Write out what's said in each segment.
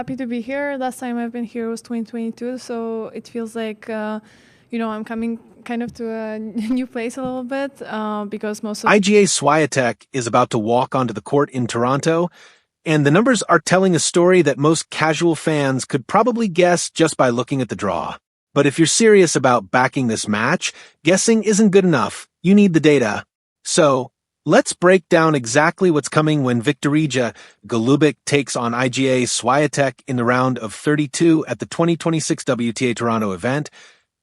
Happy to be here. Last time I've been here was 2022, so it feels like, I'm coming kind of to a new place a little bit because most of Iga Swiatek is about to walk onto the court in Toronto, and the numbers are telling a story that most casual fans could probably guess just by looking at the draw. But if you're serious about backing this match, guessing isn't good enough. You need the data. So, let's break down exactly what's coming when Viktorija Golubic takes on Iga Swiatek in the round of 32 at the 2026 WTA Toronto event.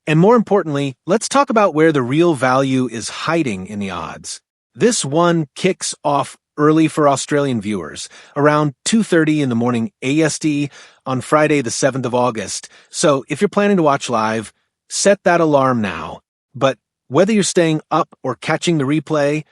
And more importantly, let's talk about where the real value is hiding in the odds. This one kicks off early for Australian viewers, around 2:30 in the morning AEST on Friday the 7th of August. So if you're planning to watch live, set that alarm now. But whether you're staying up or catching the replay,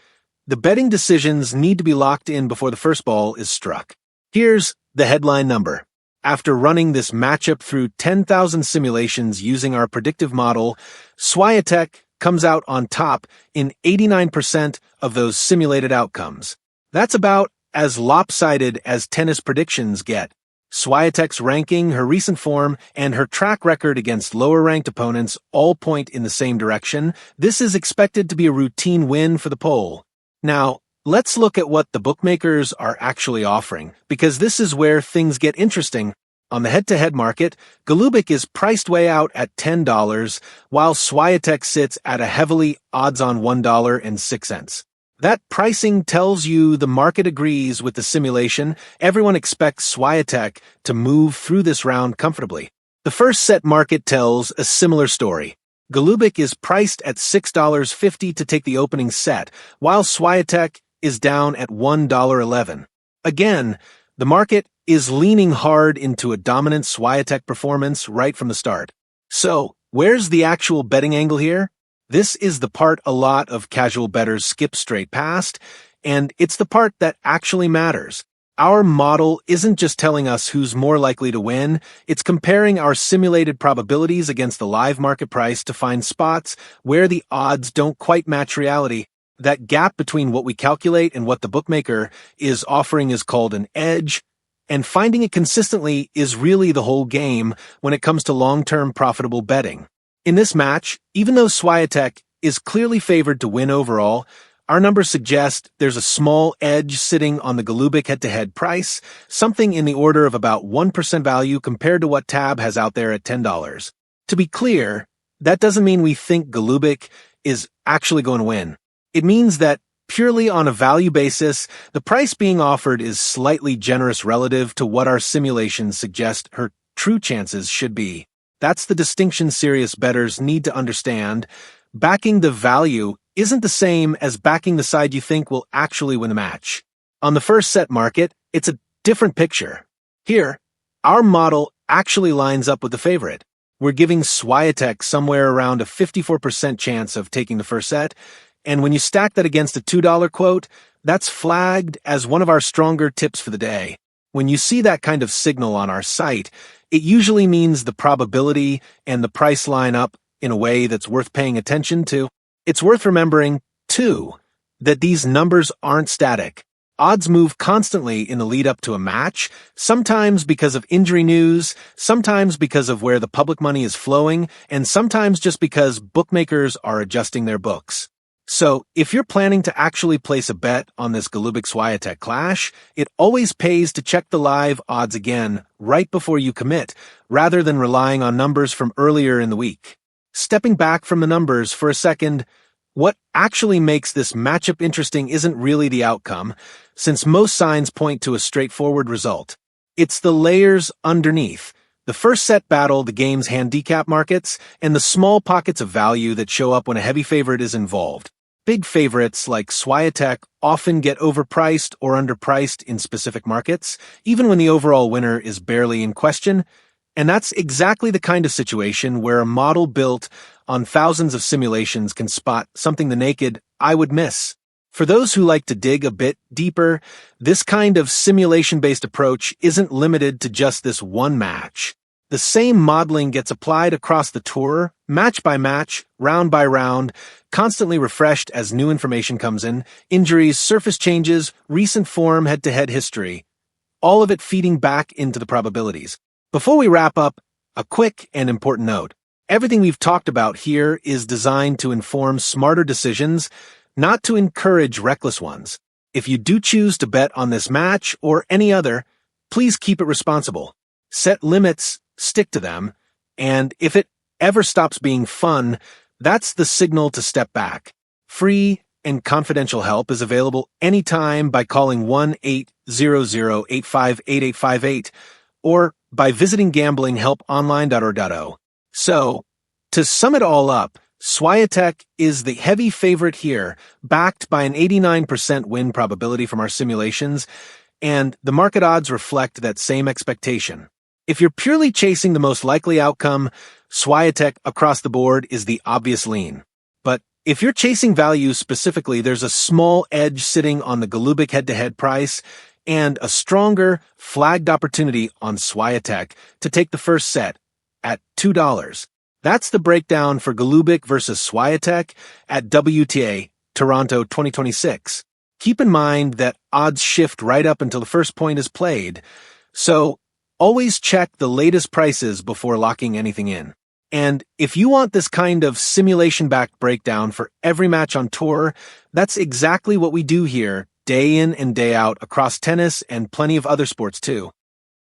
the betting decisions need to be locked in before the first ball is struck. Here's the headline number. After running this matchup through 10,000 simulations using our predictive model, Swiatek comes out on top in 89% of those simulated outcomes. That's about as lopsided as tennis predictions get. Swiatek's ranking, her recent form, and her track record against lower-ranked opponents all point in the same direction. This is expected to be a routine win for the poll. Now, let's look at what the bookmakers are actually offering, because this is where things get interesting. On the head-to-head market, Golubic is priced way out at $10, while Swiatek sits at a heavily odds-on $1.06. That pricing tells you the market agrees with the simulation. Everyone expects Swiatek to move through this round comfortably. The first set market tells a similar story. Golubic is priced at $6.50 to take the opening set, while Swiatek is down at $1.11. Again, the market is leaning hard into a dominant Swiatek performance right from the start. So, where's the actual betting angle here? This is the part a lot of casual bettors skip straight past, and it's the part that actually matters. Our model isn't just telling us who's more likely to win, it's comparing our simulated probabilities against the live market price to find spots where the odds don't quite match reality. That gap between what we calculate and what the bookmaker is offering is called an edge, and finding it consistently is really the whole game when it comes to long-term profitable betting. In this match, even though Swiatek is clearly favored to win overall, our numbers suggest there's a small edge sitting on the Golubic head-to-head price, something in the order of about 1% value compared to what Tab has out there at $10. To be clear, that doesn't mean we think Golubic is actually going to win. It means that purely on a value basis, the price being offered is slightly generous relative to what our simulations suggest her true chances should be. That's the distinction serious bettors need to understand. Backing the value isn't the same as backing the side you think will actually win the match. On the first set market, it's a different picture. Here, our model actually lines up with the favorite. We're giving Swiatek somewhere around a 54% chance of taking the first set, and when you stack that against a $2 quote, that's flagged as one of our stronger tips for the day. When you see that kind of signal on our site, it usually means the probability and the price line up in a way that's worth paying attention to. It's worth remembering, too, that these numbers aren't static. Odds move constantly in the lead up to a match, sometimes because of injury news, sometimes because of where the public money is flowing, and sometimes just because bookmakers are adjusting their books. So, if you're planning to actually place a bet on this Golubic-Swiatek clash, it always pays to check the live odds again right before you commit, rather than relying on numbers from earlier in the week. Stepping back from the numbers for a second, what actually makes this matchup interesting isn't really the outcome, since most signs point to a straightforward result. It's the layers underneath. The first set battle the game's handicap markets, and the small pockets of value that show up when a heavy favorite is involved. Big favorites like Swiatek often get overpriced or underpriced in specific markets, even when the overall winner is barely in question, and that's exactly the kind of situation where a model built on thousands of simulations can spot something the naked eye would miss. For those who like to dig a bit deeper, this kind of simulation-based approach isn't limited to just this one match. The same modeling gets applied across the tour, match by match, round by round, constantly refreshed as new information comes in, injuries, surface changes, recent form, head-to-head history. all of it feeding back into the probabilities. Before we wrap up, a quick and important note. Everything we've talked about here is designed to inform smarter decisions, not to encourage reckless ones. If you do choose to bet on this match or any other, please keep it responsible. Set limits, stick to them, and if it ever stops being fun, that's the signal to step back. Free and confidential help is available anytime by calling 1-800-858-8858 or by visiting gamblinghelponline.org.au. So, to sum it all up, Swiatek is the heavy favorite here, backed by an 89% win probability from our simulations, and the market odds reflect that same expectation. If you're purely chasing the most likely outcome, Swiatek across the board is the obvious lean. But if you're chasing value specifically, there's a small edge sitting on the Golubic head-to-head price and a stronger, flagged opportunity on Swiatek to take the first set at $2. That's the breakdown for Golubic versus Swiatek at WTA Toronto 2026. Keep in mind that odds shift right up until the first point is played, so always check the latest prices before locking anything in. And if you want this kind of simulation-backed breakdown for every match on tour, that's exactly what we do here, day in and day out across tennis and plenty of other sports too.